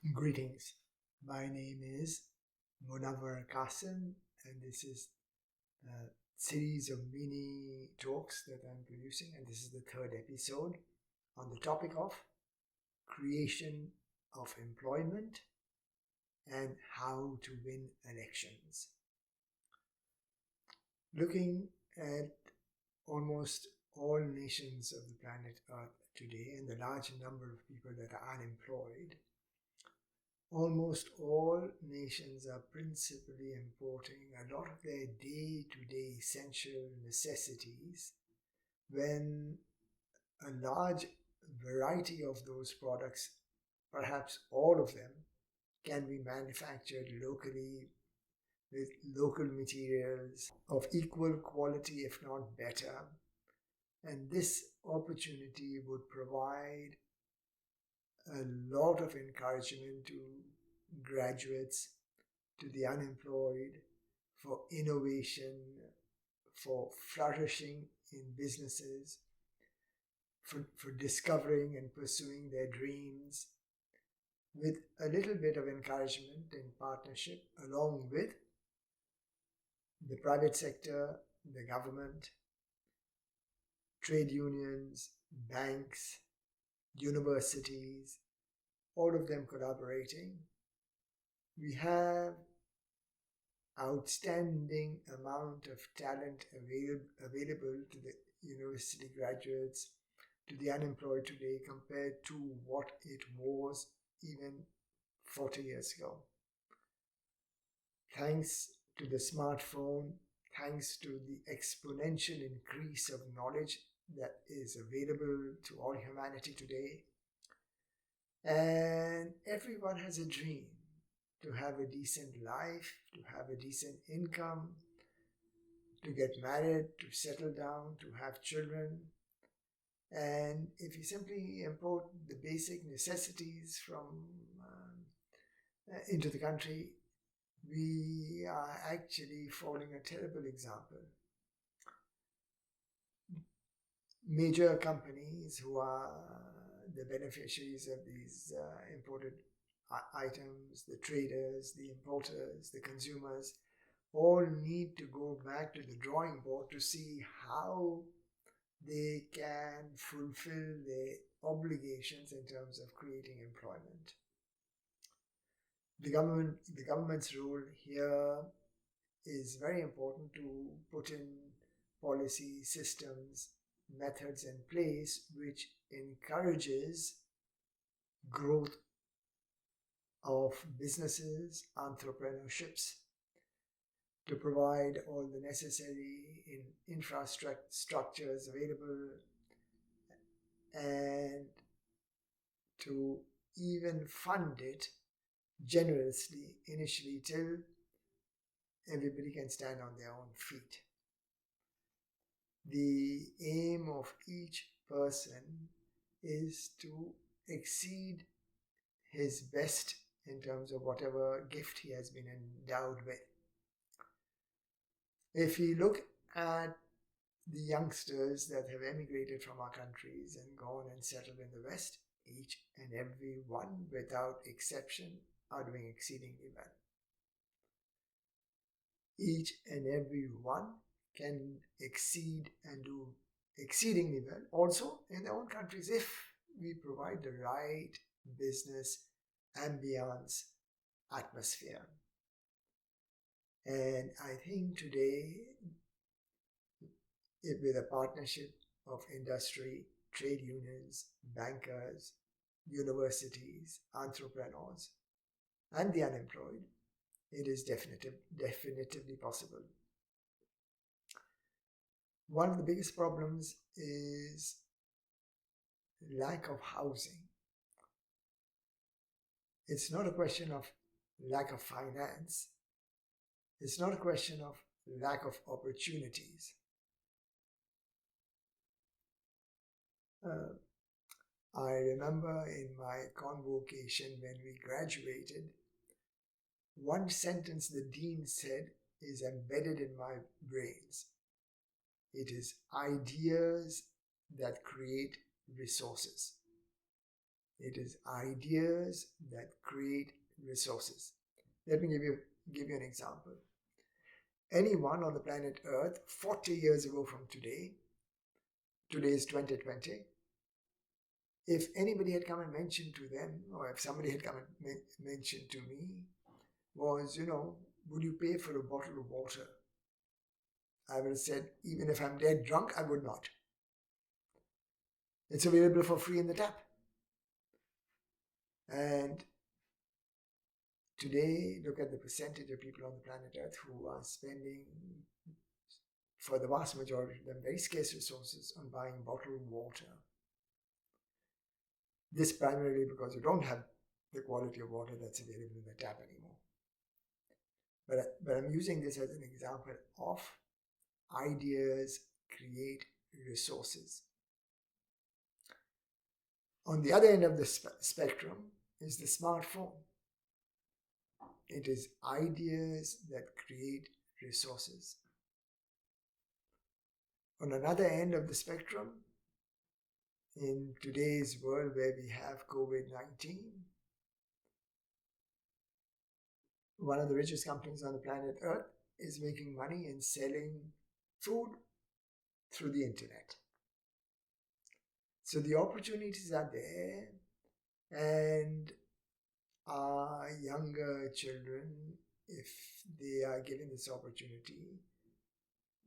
Greetings. My name is Munawar Kassim, and this is a series of mini talks that I'm producing, and this is the third episode on the topic of creation of employment and how to win elections. Looking at almost all nations of the planet Earth today and the large number of people that are unemployed, almost all nations are principally importing a lot of their day to day essential necessities when a large variety of those products, perhaps all of them, can be manufactured locally with local materials of equal quality, if not better. And this opportunity would provide a lot of encouragement to graduates, to the unemployed, for innovation, for flourishing in businesses, for discovering and pursuing their dreams, with a little bit of encouragement and partnership along with the private sector, the government, trade unions, banks, universities, all of them collaborating. We have outstanding amount of talent available to the university graduates, to the unemployed today compared to what it was even 40 years ago. Thanks to the smartphone, thanks to the exponential increase of knowledge that is available to all humanity today, and everyone has a dream to have a decent life, to have a decent income, to get married, to settle down, to have children. And if you simply import the basic necessities from into the country, we are actually following a terrible example. Major companies who are the beneficiaries of these imported items, the traders, the importers, the consumers, all need to go back to the drawing board to see how they can fulfill their obligations in terms of creating employment. The government's role here is very important to put in policy systems, methods in place which encourages growth of businesses, entrepreneurships, to provide all the necessary infrastructures available, and to even fund it generously initially till everybody can stand on their own feet. The aim of each person is to exceed his best in terms of whatever gift he has been endowed with. If we look at the youngsters that have emigrated from our countries and gone and settled in the West, each and every one, without exception, are doing exceedingly well. Each and every one can exceed and do exceedingly well also in their own countries if we provide the right business ambience atmosphere. And I think today, with a partnership of industry, trade unions, bankers, universities, entrepreneurs, and the unemployed, it is definitively possible. One of the biggest problems is lack of housing. It's not a question of lack of finance. It's not a question of lack of opportunities. I remember in my convocation when we graduated, one sentence the dean said is embedded in my brains. It is ideas that create resources. It is ideas that create resources. Let me give you an example. Anyone on the planet Earth 40 years ago from today is 2020, if anybody had come and mentioned to them, or if somebody had come and mentioned to me, was, would you pay for a bottle of water? I would have said, even if I'm dead drunk, I would not. It's available for free in the tap. And today, look at the percentage of people on the planet Earth who are spending, for the vast majority of them, very scarce resources on buying bottled water. This primarily because you don't have the quality of water that's available in the tap anymore. But I'm using this as an example of ideas create resources. On the other end of the spectrum is the smartphone. It is ideas that create resources. On another end of the spectrum, in today's world where we have COVID-19, one of the richest companies on the planet Earth is making money in selling food through the internet. So the opportunities are there, and our younger children, if they are given this opportunity,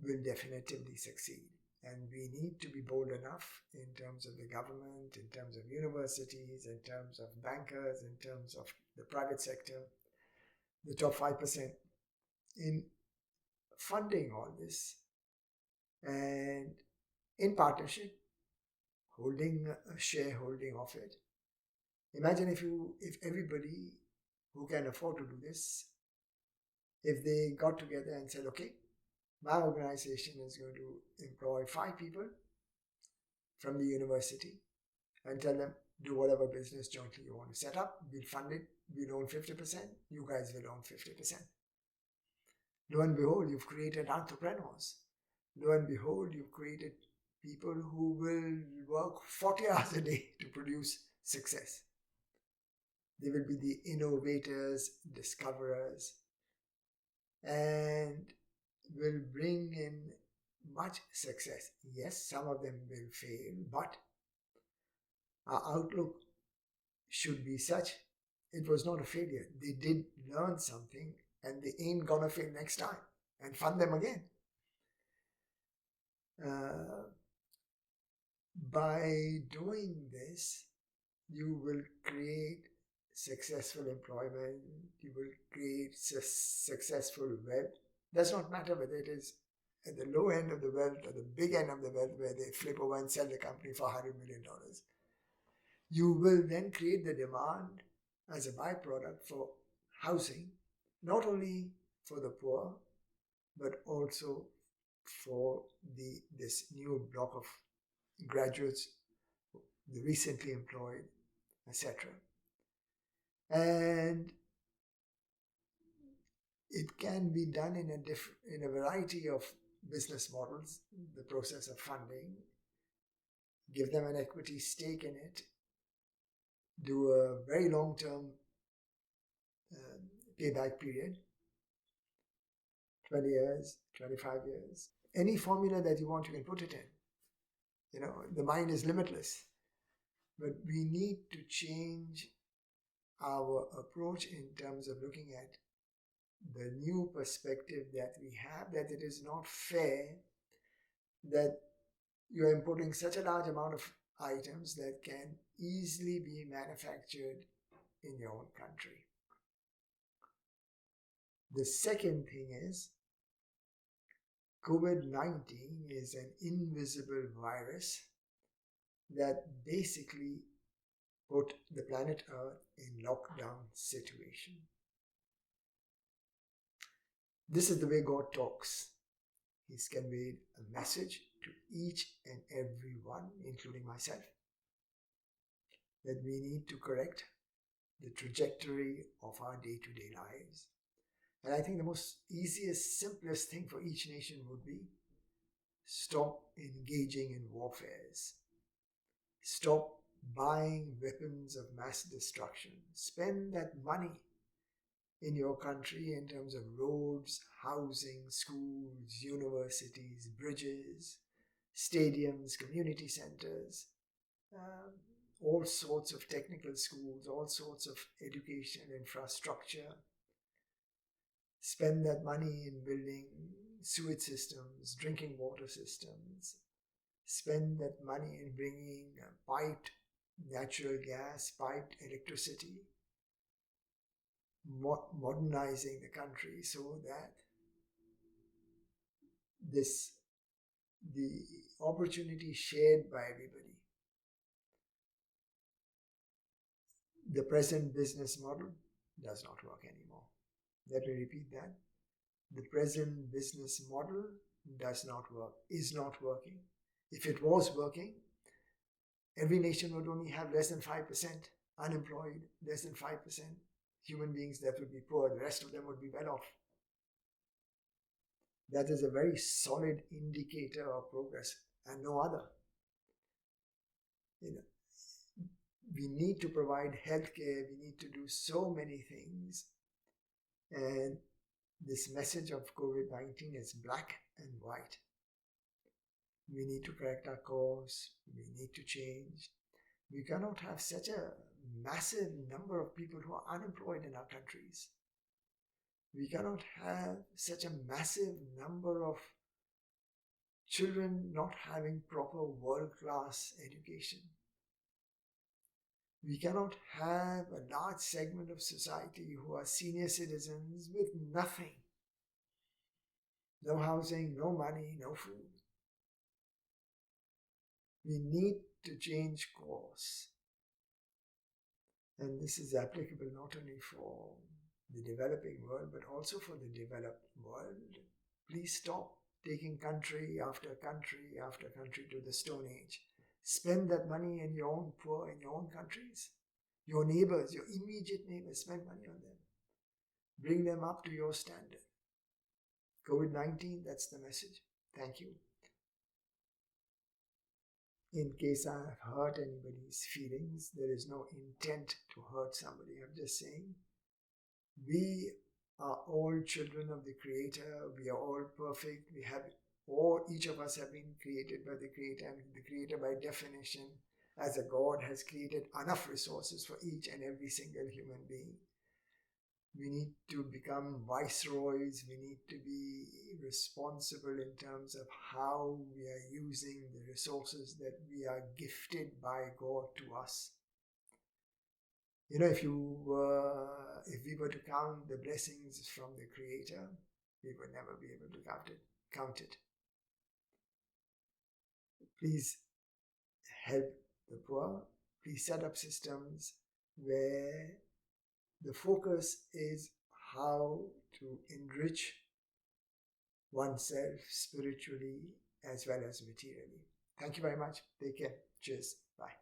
will definitively succeed. And we need to be bold enough in terms of the government, in terms of universities, in terms of bankers, in terms of the private sector, the top 5%, in funding all this and in partnership, holding a shareholding of it. Imagine if everybody who can afford to do this, if they got together and said, okay, my organization is going to employ 5 people from the university and tell them, do whatever business jointly you want to set up. We'll fund it. We'll own 50%. You guys will own 50%. Lo and behold, you've created entrepreneurs. Lo and behold, you've created people who will work 40 hours a day to produce success. They will be the innovators, discoverers, and will bring in much success. Yes, some of them will fail, but our outlook should be such it was not a failure. They did learn something and they ain't gonna fail next time, and fund them again. By doing this, you will create successful employment, you will create successful wealth. Does not matter whether it is at the low end of the wealth or the big end of the wealth where they flip over and sell the company for $100 million. You will then create the demand as a byproduct for housing, not only for the poor, but also for this new block of graduates, the recently employed, etc. And it can be done in a variety of business models. The process of funding, give them an equity stake in it, do a very long-term payback period, 20 years, 25 years. Any formula that you want, you can put it in. The mind is limitless. But we need to change our approach in terms of looking at the new perspective that we have, that it is not fair that you're importing such a large amount of items that can easily be manufactured in your own country. The second thing is, COVID-19 is an invisible virus that basically put the planet Earth in lockdown situation. This is the way God talks. He's conveyed a message to each and every one, including myself, that we need to correct the trajectory of our day-to-day lives. And I think the most easiest, simplest thing for each nation would be stop engaging in warfares. Stop buying weapons of mass destruction. Spend that money in your country in terms of roads, housing, schools, universities, bridges, stadiums, community centers, um, all sorts of technical schools, all sorts of education infrastructure. Spend that money in building sewage systems, drinking water systems. Spend that money in bringing piped natural gas, piped electricity, modernizing the country so that this the opportunity shared by everybody. The present business model does not work anymore. Let me repeat that. The present business model does not work, is not working. If it was working, every nation would only have less than 5% unemployed, less than 5% human beings that would be poor. The rest of them would be well off. That is a very solid indicator of progress and no other. You know, we need to provide healthcare, we need to do so many things. And this message of COVID-19 is black and white. We need to correct our course, we need to change. We cannot have such a massive number of people who are unemployed in our countries. We cannot have such a massive number of children not having proper world-class education. We cannot have a large segment of society who are senior citizens with nothing. No housing, no money, no food. We need to change course. And this is applicable not only for the developing world, but also for the developed world. Please stop taking country after country after country to the Stone Age. Spend that money in your own poor, in your own countries. Your neighbors, your immediate neighbors, spend money on them. Bring them up to your standard. COVID-19, that's the message. Thank you. In case I have hurt anybody's feelings, there is no intent to hurt somebody. I'm just saying, we are all children of the Creator. We are all perfect. Each of us have been created by the Creator, and the Creator, by definition, as a God, has created enough resources for each and every single human being. We need to become viceroys. We need to be responsible in terms of how we are using the resources that we are gifted by God to us. You know, if we were to count the blessings from the Creator, we would never be able to count it. Please help the poor. Please set up systems where the focus is how to enrich oneself spiritually as well as materially. Thank you very much. Take care. Cheers.